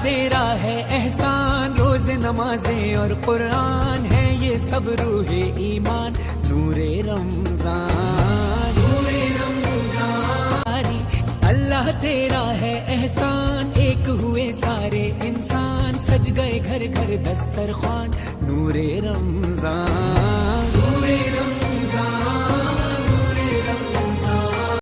तेरा है एहसान, रोज नमाजें और कुरान है ये सब रूहे ईमान। नूरे रमजान, नूरे रमजान, अल्लाह तेरा है एहसान, एक हुए सारे इंसान, सज गए घर घर दस्तरखान। नूरे रमजान, नूरे रमजान।